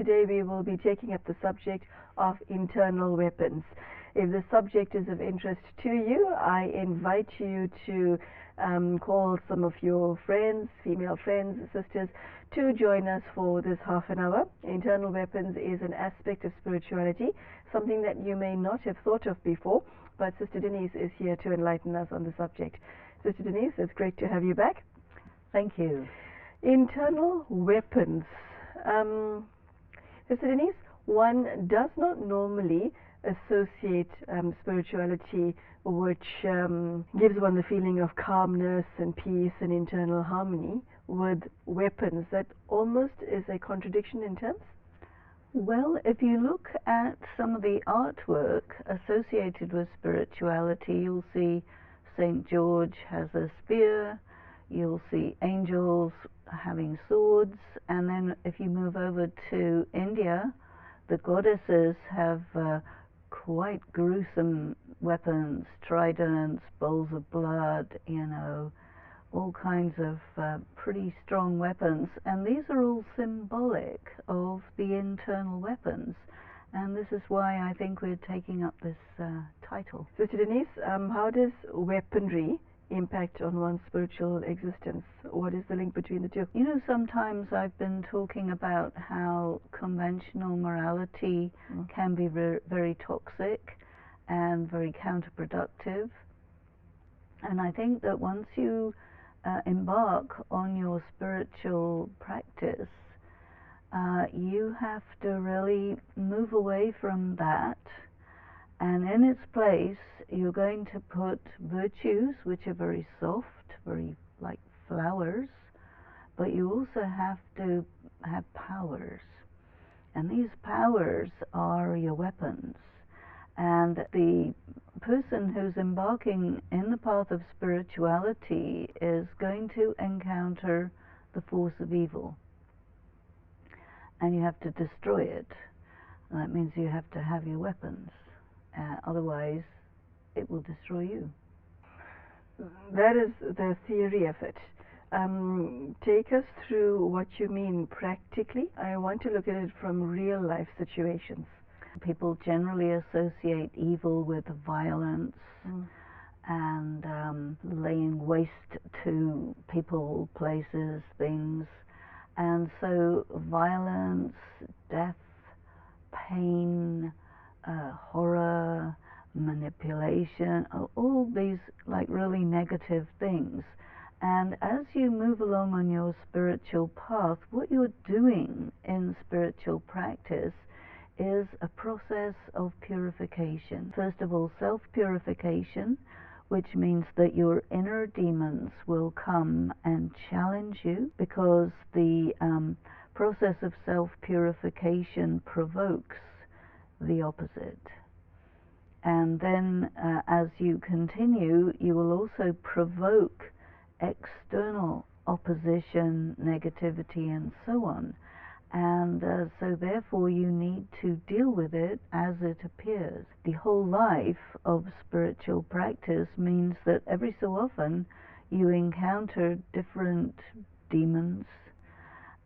today we will be taking up the subject of internal weapons. If the subject is of interest to you, I invite you to call some of your friends, female friends, sisters, to join us for this half an hour. Internal weapons is an aspect of spirituality, something that you may not have thought of before, but Sister Denise is here to enlighten us on the subject. Sister Denise, it's great to have you back. Thank you. Internal weapons. Sister Denise, one does not normally associate spirituality, which gives one the feeling of calmness and peace and internal harmony, with weapons. That almost is a contradiction in terms? Well, if you look at some of the artwork associated with spirituality, you'll see St. George has a spear, you'll see angels having swords, and then if you move over to India, the goddesses have quite gruesome weapons, tridents, bowls of blood, all kinds of pretty strong weapons, and these are all symbolic of the internal weapons, and this is why I think we're taking up this title. Sister Denise, how does weaponry impact on one's spiritual existence? What is the link between the two? You know, sometimes I've been talking about how conventional morality can be very toxic and very counterproductive, and I think that once you embark on your spiritual practice, you have to really move away from that, and in its place you're going to put virtues which are very soft, very like flowers, but you also have to have powers, and these powers are your weapons. And the person who's embarking in the path of spirituality is going to encounter the force of evil, and you have to destroy it. And that means you have to have your weapons, otherwise it will destroy you. That is the theory of it. Take us through what you mean practically. I want to look at it from real life situations. People generally associate evil with violence and laying waste to people, places, things. And so violence, death, pain, horror, manipulation, all these like really negative things. And as you move along on your spiritual path, what you're doing in spiritual practice is a process of purification. First of all, self-purification, which means that your inner demons will come and challenge you, because the process of self-purification provokes the opposite. And then as you continue, you will also provoke external opposition, negativity, and so on. And so therefore you need to deal with it as it appears. The whole life of spiritual practice means that every so often you encounter different demons,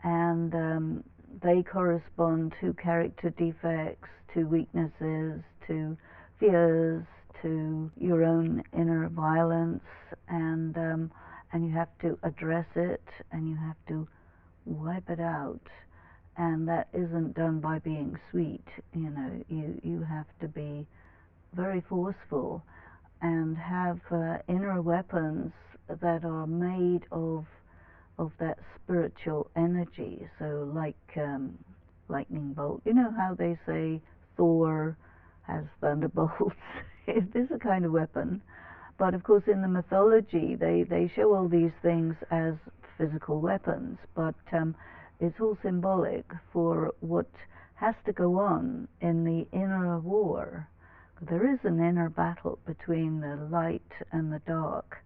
and they correspond to character defects, to weaknesses, to fears, to your own inner violence, and you have to address it, and you have to wipe it out. And that isn't done by being sweet. You have to be very forceful and have inner weapons that are made of that spiritual energy. So like lightning bolt. You know how they say Thor has thunderbolts? This is a kind of weapon. But of course in the mythology they show all these things as physical weapons, but it's all symbolic for what has to go on in the inner war. There is an inner battle between the light and the dark,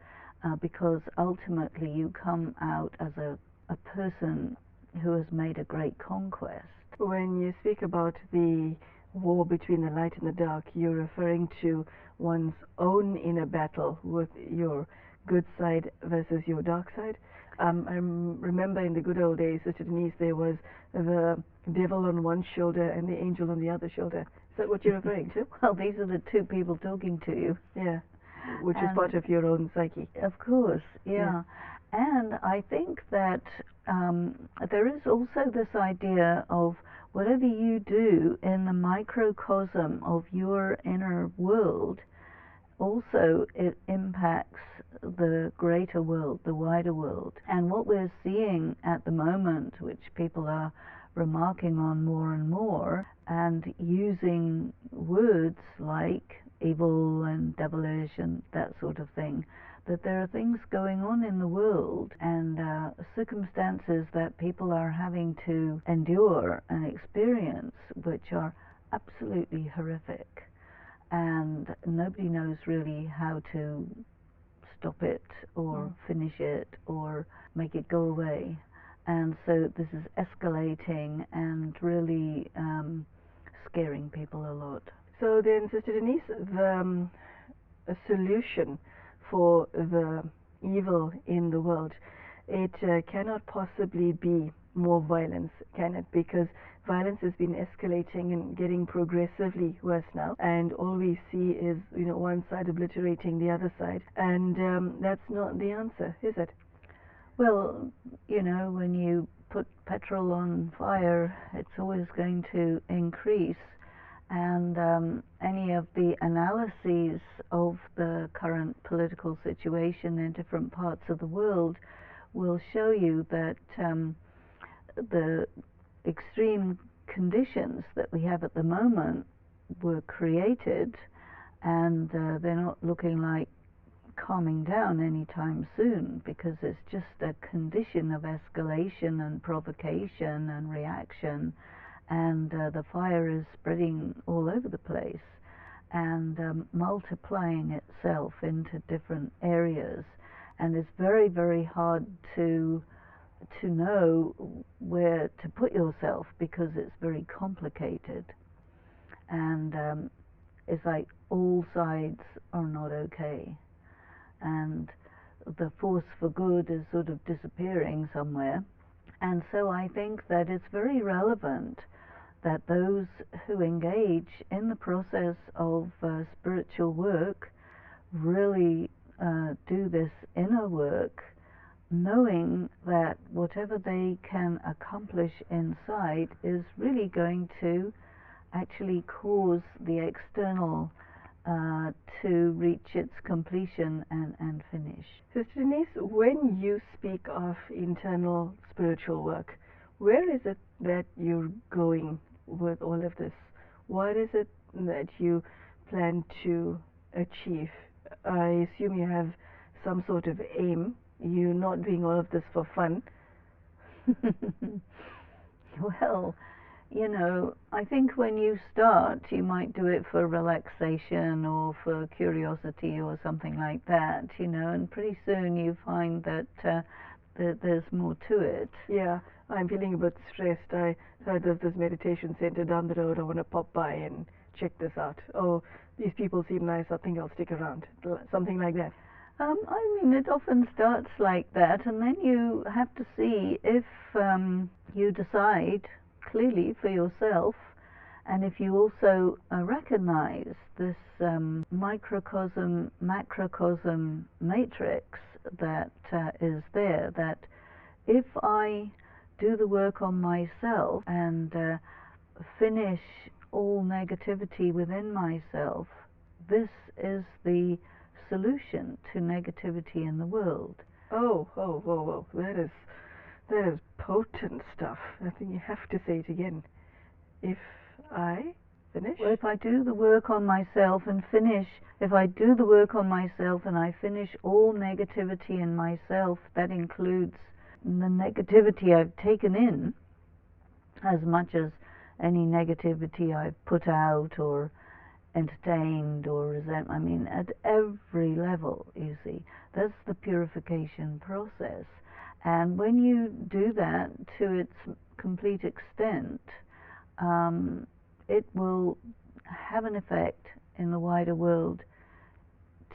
because ultimately you come out as a person who has made a great conquest. When you speak about the war between the light and the dark, you're referring to one's own inner battle with your good side versus your dark side? I remember in the good old days, Sister Denise, there was the devil on one shoulder and the angel on the other shoulder. Is that what you're referring to? Well, these are the two people talking to you. Yeah, which is And part of your own psyche. Of course, yeah. And I think that there is also this idea of whatever you do in the microcosm of your inner world, also it impacts the greater world, the wider world. And what we're seeing at the moment, which people are remarking on more and more, and using words like evil and devilish and that sort of thing, that there are things going on in the world and circumstances that people are having to endure and experience which are absolutely horrific, and nobody knows really how to stop it or finish it or make it go away. And so this is escalating and really scaring people a lot. So then, Sister Denise, the solution for the evil in the world, it cannot possibly be more violence, can it? Because violence has been escalating and getting progressively worse now, and all we see is, one side obliterating the other side, and that's not the answer, is it? Well, when you put petrol on fire, it's always going to increase. And any of the analyses of the current political situation in different parts of the world will show you that the extreme conditions that we have at the moment were created, and they're not looking like calming down anytime soon, because it's just a condition of escalation and provocation and reaction, and the fire is spreading all over the place and multiplying itself into different areas, and it's very, very hard to know where to put yourself, because it's very complicated, and it's like all sides are not okay, and the force for good is sort of disappearing somewhere. And so I think that it's very relevant that those who engage in the process of spiritual work really do this inner work, knowing that whatever they can accomplish inside is really going to actually cause the external to reach its completion and finish. Sister Denise, when you speak of internal spiritual work, where is it that you're going with all of this? What is it that you plan to achieve? I assume you have some sort of aim. You're not doing all of this for fun. Well, I think when you start, you might do it for relaxation or for curiosity or something like that, and pretty soon you find that there's more to it. Yeah, I'm feeling a bit stressed. I heard of this meditation center down the road. I want to pop by and check this out. Oh, these people seem nice. I think I'll stick around. Something like that. I mean, it often starts like that, and then you have to see if you decide clearly for yourself, and if you also recognize this microcosm, macrocosm matrix that is there, that if I do the work on myself and finish all negativity within myself, this is the solution to negativity in the world. Oh, that is potent stuff. I think you have to say it again. If I finish? Well, if I do the work on myself and finish, if I do the work on myself and I finish all negativity in myself, that includes the negativity I've taken in, as much as any negativity I've put out or entertained or resent. I mean, at every level, you see, that's the purification process. And when you do that to its complete extent, it will have an effect in the wider world,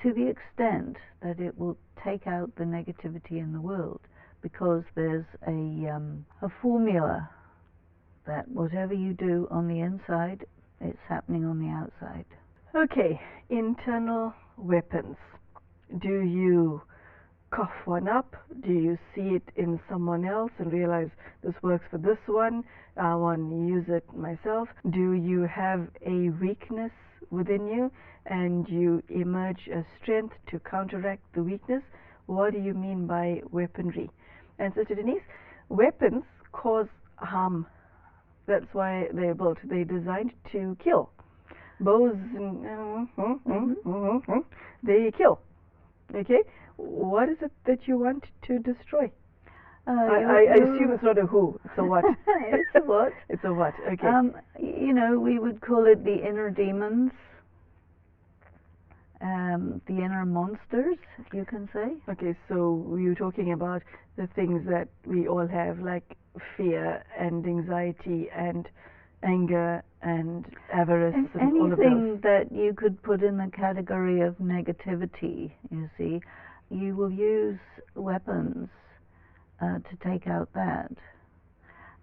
to the extent that it will take out the negativity in the world. because there's a formula that whatever you do on the inside, it's happening on the outside. Okay, internal weapons. Do you cough one up? Do you see it in someone else and realize this works for this one? I want to use it myself. Do you have a weakness within you and you emerge a strength to counteract the weakness? What do you mean by weaponry? And Sister Denise, weapons cause harm. That's why they're built. They're designed to kill. Bows, they kill. Okay? What is it that you want to destroy? I assume it's not a who, it's a what. It's a what. It's a what, okay. You know, we would call it the inner demons, the inner monsters, you can say. Okay, so you're talking about the things that we all have, like fear and anxiety and anger and avarice and all of those. Anything that you could put in the category of negativity, you see, you will use weapons to take out that.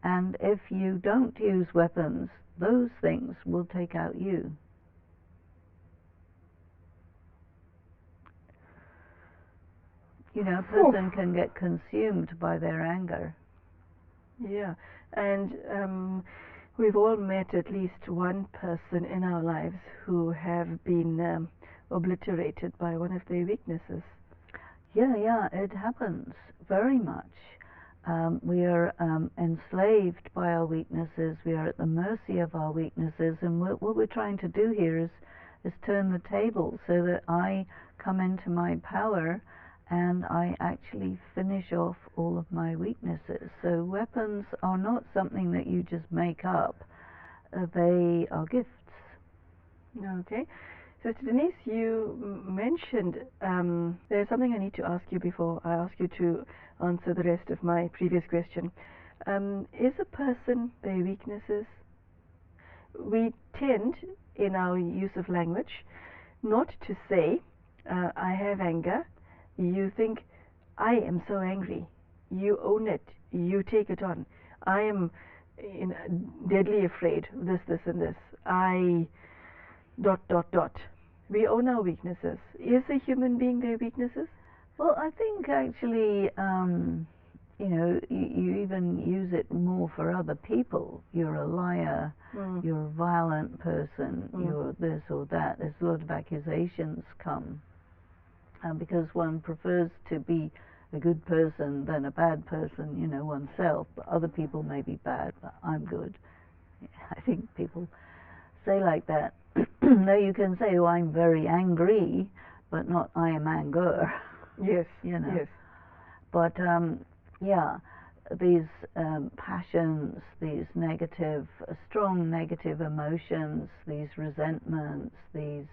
And if you don't use weapons, those things will take out you. You know, a person can get consumed by their anger. Yeah, and we've all met at least one person in our lives who have been obliterated by one of their weaknesses. Yeah, it happens very much. We are enslaved by our weaknesses. We are at the mercy of our weaknesses, and what we're trying to do here is turn the table so that I come into my power and I actually finish off all of my weaknesses. So weapons are not something that you just make up. They are gifts. Okay. Sister Denise, you mentioned there's something I need to ask you before I ask you to answer the rest of my previous question. Is a person their weaknesses? We tend, in our use of language, not to say, I have anger. You think, I am so angry. You own it. You take it on. I am deadly afraid of this, and this. I ... We own our weaknesses. Is a human being their weaknesses? Well, I think actually, you know, you even use it more for other people. You're a liar. You're a violent person. You're this or that. There's a lot of accusations come. Because one prefers to be a good person than a bad person, you know, oneself. But other people may be bad, but I'm good. I think people say like that. No, you can say, oh, I'm very angry, but not I am anger. Yes, you know. yes. But, yeah, these passions, these negative, strong negative emotions, these resentments, these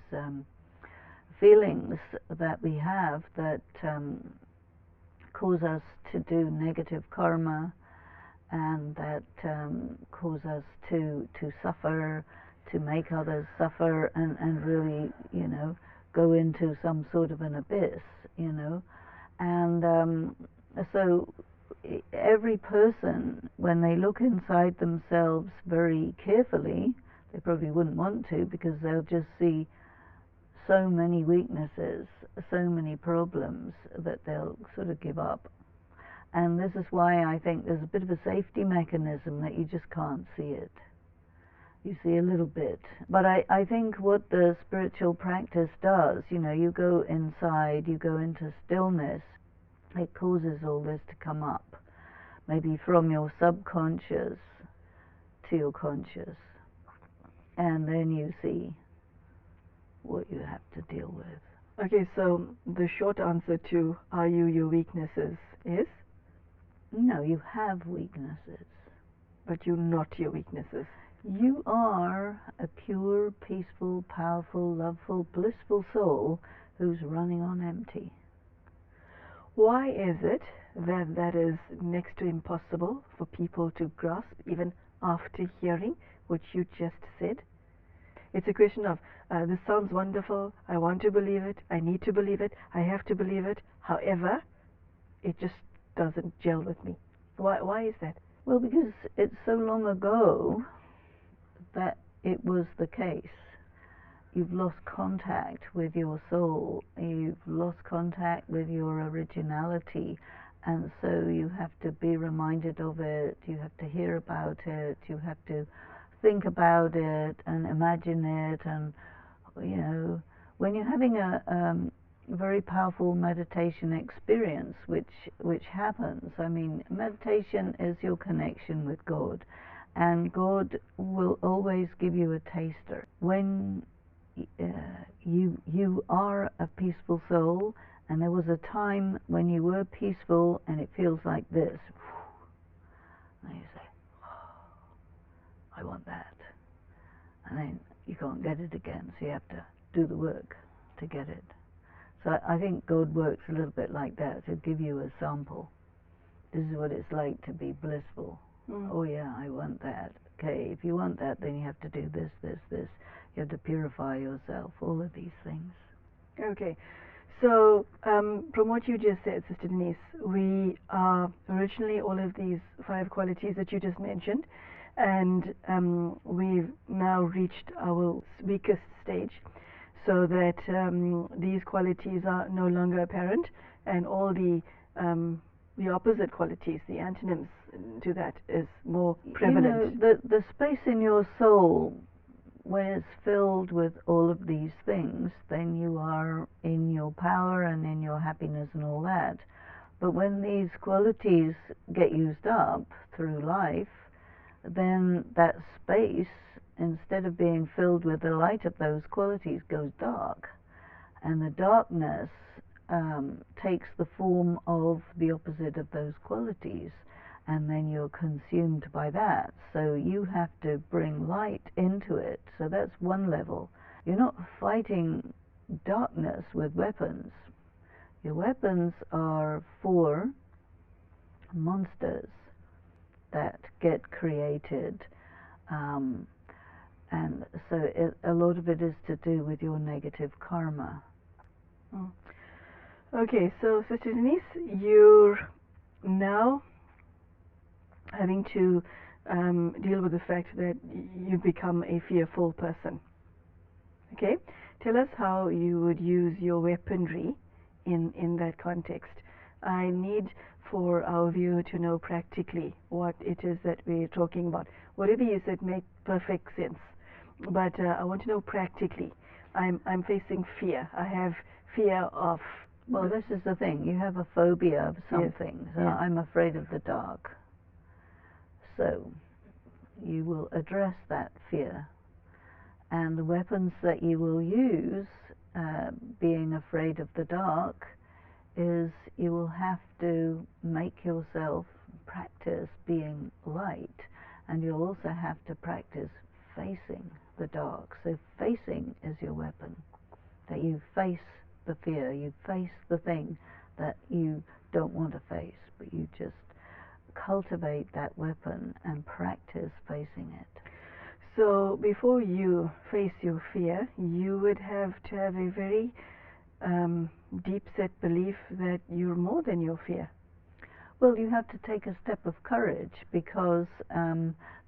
feelings that we have that cause us to do negative karma, and that cause us to suffer, to make others suffer, and really, you know, go into some sort of an abyss, you know. And so every person, when they look inside themselves very carefully, they probably wouldn't want to, because they'll just see so many weaknesses, so many problems, that they'll sort of give up. And this is why I think there's a bit of a safety mechanism that you just can't see it. You see a little bit. But I think what the spiritual practice does, you know, you go inside, you go into stillness, it causes all this to come up. Maybe from your subconscious to your conscious. And then you see what you have to deal with. Okay, so the short answer to are you your weaknesses is? No, you have weaknesses. But you're not your weaknesses. You are a pure, peaceful, powerful, loveful, blissful soul who's running on empty. Why is it that is next to impossible for people to grasp, even after hearing what you just said? It's a question of, this sounds wonderful, I want to believe it, I need to believe it, I have to believe it. However, it just doesn't gel with me. Why is that? Well, because it's so long ago that it was the case. You've lost contact with your soul, you've lost contact with your originality, and so you have to be reminded of it, you have to hear about it, you have to think about it and imagine it. And you know, when you're having a very powerful meditation experience, which happens, I mean, meditation is your connection with God, and God will always give you a taster. When you are a peaceful soul, and there was a time when you were peaceful and it feels like this, and you say, oh, I want that, and then you can't get it again, so you have to do the work to get it. So I think God works a little bit like that, to give you a sample. This is what it's like to be blissful. Oh yeah, I want that. Okay, if you want that, then you have to do this, this, this. You have to purify yourself, all of these things. Okay, so from what you just said, Sister Denise, we are originally all of these 5 qualities that you just mentioned, and we've now reached our weakest stage, so that these qualities are no longer apparent, and all the opposite qualities, the antonyms to that, is more prevalent. You know, the space in your soul, when it's filled with all of these things, then you are in your power and in your happiness and all that. But when these qualities get used up through life, then that space, instead of being filled with the light of those qualities, goes dark. And the darkness takes the form of the opposite of those qualities, and then you're consumed by that. So you have to bring light into it. So that's one level. You're not fighting darkness with weapons. Your weapons are for monsters that get created, and so a lot of it is to do with your negative karma. Okay, so Sister Denise, you're now having to deal with the fact that you've become a fearful person. Okay, tell us how you would use your weaponry in that context. I need for our viewer to know practically what it is that we're talking about. Whatever you said makes perfect sense, but I want to know practically. I'm facing fear. I have fear of... Well, this is the thing. You have a phobia of something. Yes. So Yeah. I'm afraid of the dark. So you will address that fear. And the weapons that you will use, being afraid of the dark, is you will have to make yourself practice being light, and you'll also have to practice facing the dark. So facing is your weapon, that you face the fear, you face the thing that you don't want to face, but you just cultivate that weapon and practice facing it. So before you face your fear, you would have to have a very deep-set belief that you're more than your fear. Well, you have to take a step of courage, because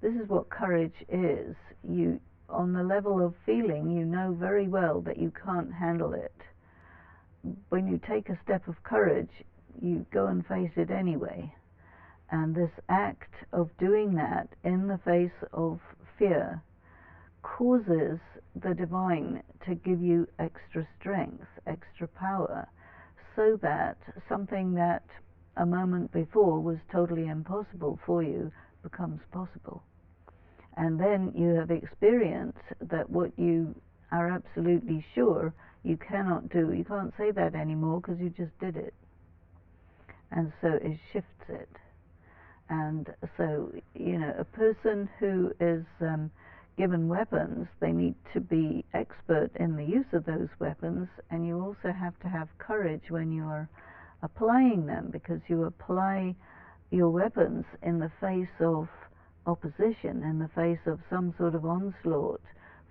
this is what courage is. You, on the level of feeling, you know very well that you can't handle it. When you take a step of courage, you go and face it anyway. And this act of doing that in the face of fear causes the divine to give you extra strength, extra power, so that something that a moment before was totally impossible for you becomes possible. And then you have experienced that what you are absolutely sure you cannot do, you can't say that anymore because you just did it. And so it shifts it. And so, you know, a person who is given weapons, they need to be expert in the use of those weapons, and you also have to have courage when you are applying them, because you apply your weapons in the face of opposition, in the face of some sort of onslaught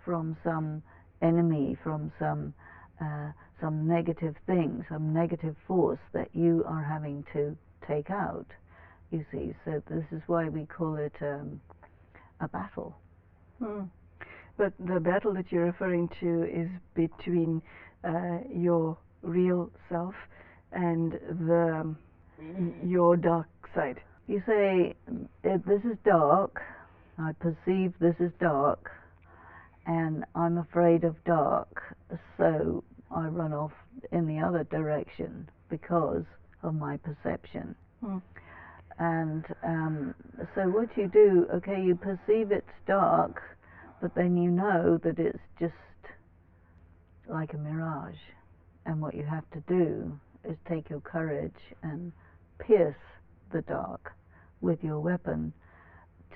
from some enemy, from some negative thing, some negative force that you are having to take out, you see. So this is why we call it a battle. But the battle that you're referring to is between your real self and your dark side. You say, this is dark, I perceive this is dark, and I'm afraid of dark, so I run off in the other direction because of my perception. And so what you do, okay, you perceive it's dark, but then you know that it's just like a mirage. And what you have to do is take your courage and pierce the dark with your weapon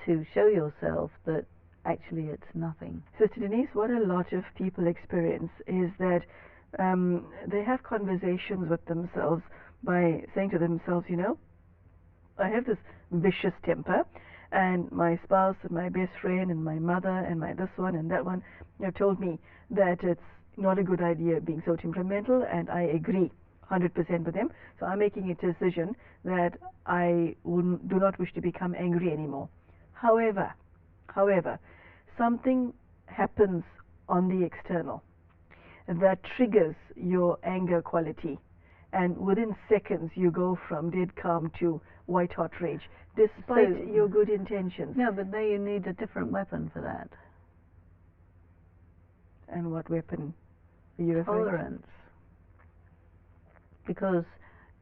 to show yourself that actually it's nothing. Sister Denise, what a lot of people experience is that they have conversations with themselves by saying to themselves, you know, I have this vicious temper, and my spouse and my best friend and my mother and my this one and that one have told me that it's not a good idea being so temperamental, and I agree 100% with them. So I'm making a decision that I do not wish to become angry anymore. However, something happens on the external that triggers your anger quality, and within seconds you go from dead calm to white hot rage, despite your good intentions. No, but there you need a different weapon for that. And what weapon are you referring to? Tolerance. Because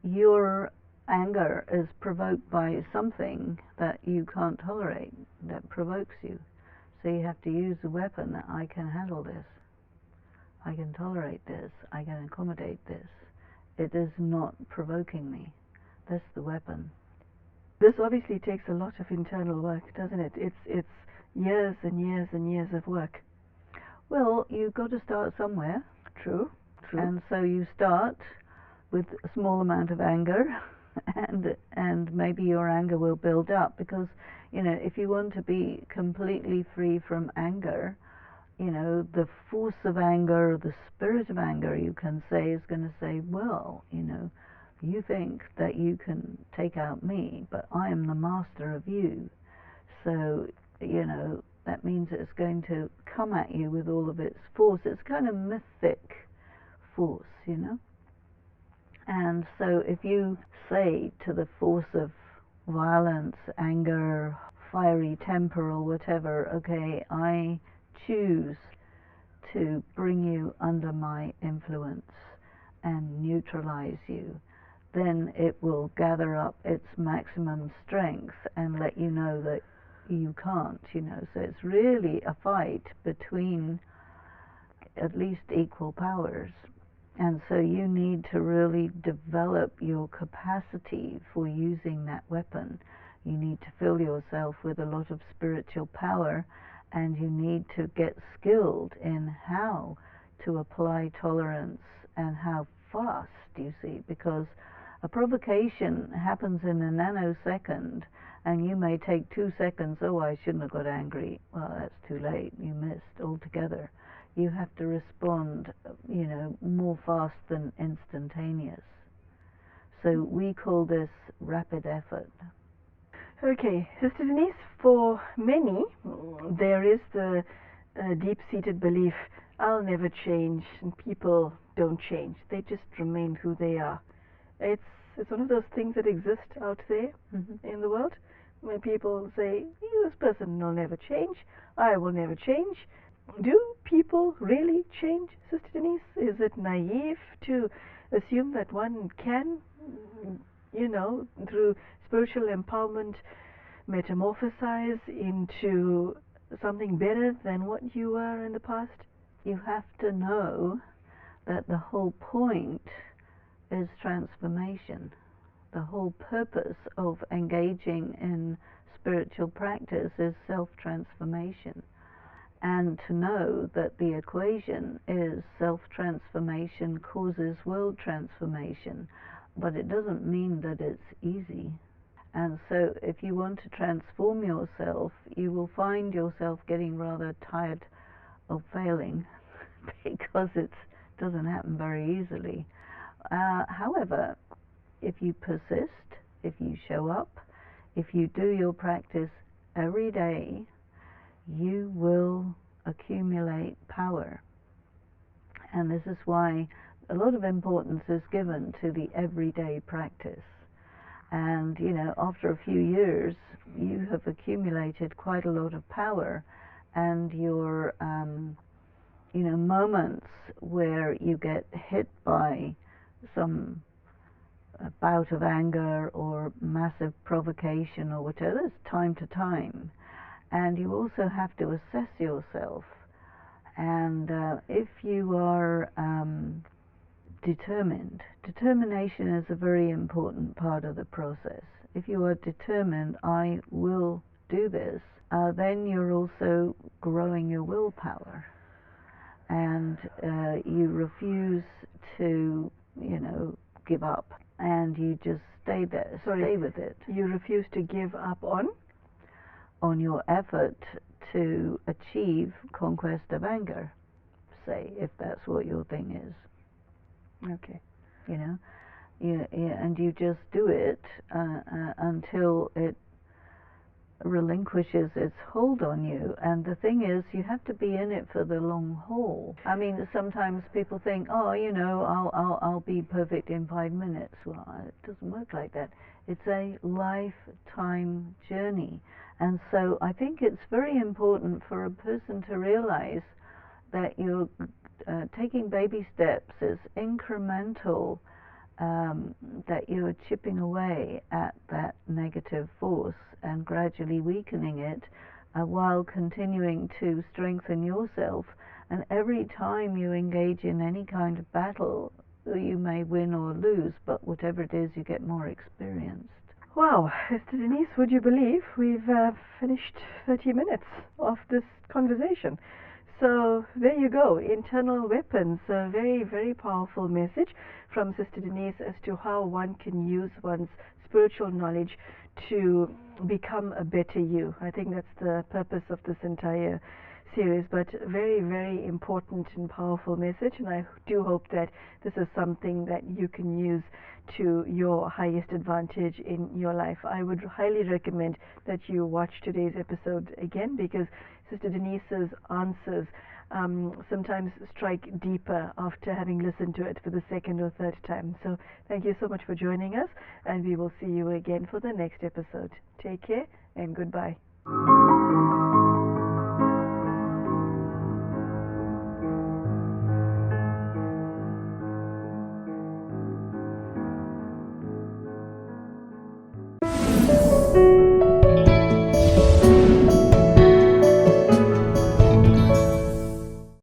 your anger is provoked by something that you can't tolerate, that provokes you. So you have to use the weapon that I can handle this. I can tolerate this. I can accommodate this. It is not provoking me. That's the weapon. This obviously takes a lot of internal work, doesn't it? It's years and years and years of work. Well, you've got to start somewhere. True. And so you start with a small amount of anger, and maybe your anger will build up, because, you know, if you want to be completely free from anger, you know, the force of anger, the spirit of anger, you can say, is going to say, well, you know, you think that you can take out me, but I am the master of you. So, you know, that means it's going to come at you with all of its force. It's kind of mythic force, you know. And so if you say to the force of violence, anger, fiery temper, or whatever, okay, I choose to bring you under my influence and neutralize you, then it will gather up its maximum strength and let you know that you can't, you know. So it's really a fight between at least equal powers. And so you need to really develop your capacity for using that weapon. You need to fill yourself with a lot of spiritual power, and you need to get skilled in how to apply tolerance and how fast, you see, because a provocation happens in a nanosecond, and you may take 2 seconds, oh, I shouldn't have got angry. Well, that's too late, you missed altogether. You have to respond, you know, more fast than instantaneous. So we call this rapid effort. Okay, Sister Denise, for many, there is the deep-seated belief, I'll never change, and people don't change. They just remain who they are. It's one of those things that exist out there in the world, where people say, this person will never change, I will never change. Do people really change, Sister Denise? Is it naive to assume that one can, you know, through spiritual empowerment, metamorphosize into something better than what you were in the past? You have to know that the whole point is transformation. The whole purpose of engaging in spiritual practice is self-transformation. And to know that the equation is self-transformation causes world transformation, but it doesn't mean that it's easy. And so if you want to transform yourself, you will find yourself getting rather tired of failing because it doesn't happen very easily. However, if you persist if you show up, if you do your practice every day, you will accumulate power. And this is why a lot of importance is given to the everyday practice. And, you know, after a few years, you have accumulated quite a lot of power, and your, you know, moments where you get hit by some bout of anger or massive provocation or whatever, it's time to time. And you also have to assess yourself. And if you are determined, determination is a very important part of the process. If you are determined, I will do this, then you're also growing your willpower. And you refuse to, you know, give up. And you just stay there, stay with it. You refuse to give up on your effort to achieve conquest of anger, say, if that's what your thing is. Okay. You know, and you just do it until it relinquishes its hold on you. And the thing is, you have to be in it for the long haul. I mean, sometimes people think, oh, you know, I'll be perfect in 5 minutes. Well, it doesn't work like that. It's a lifetime journey. And so I think it's very important for a person to realize that you're taking baby steps, is incremental, that you're chipping away at that negative force and gradually weakening it, while continuing to strengthen yourself. And every time you engage in any kind of battle, you may win or lose, but whatever it is, you get more experienced. Wow, Sister Denise, would you believe we've finished 30 minutes of this conversation? So there you go, internal weapons, a very, very powerful message from Sister Denise as to how one can use one's spiritual knowledge to become a better you. I think that's the purpose of this entire series, but very, very important and powerful message, and I do hope that this is something that you can use to your highest advantage in your life. I would highly recommend that you watch today's episode again, because Sister Denise's answers sometimes strike deeper after having listened to it for the second or third time. So thank you so much for joining us, and we will see you again for the next episode. Take care and goodbye.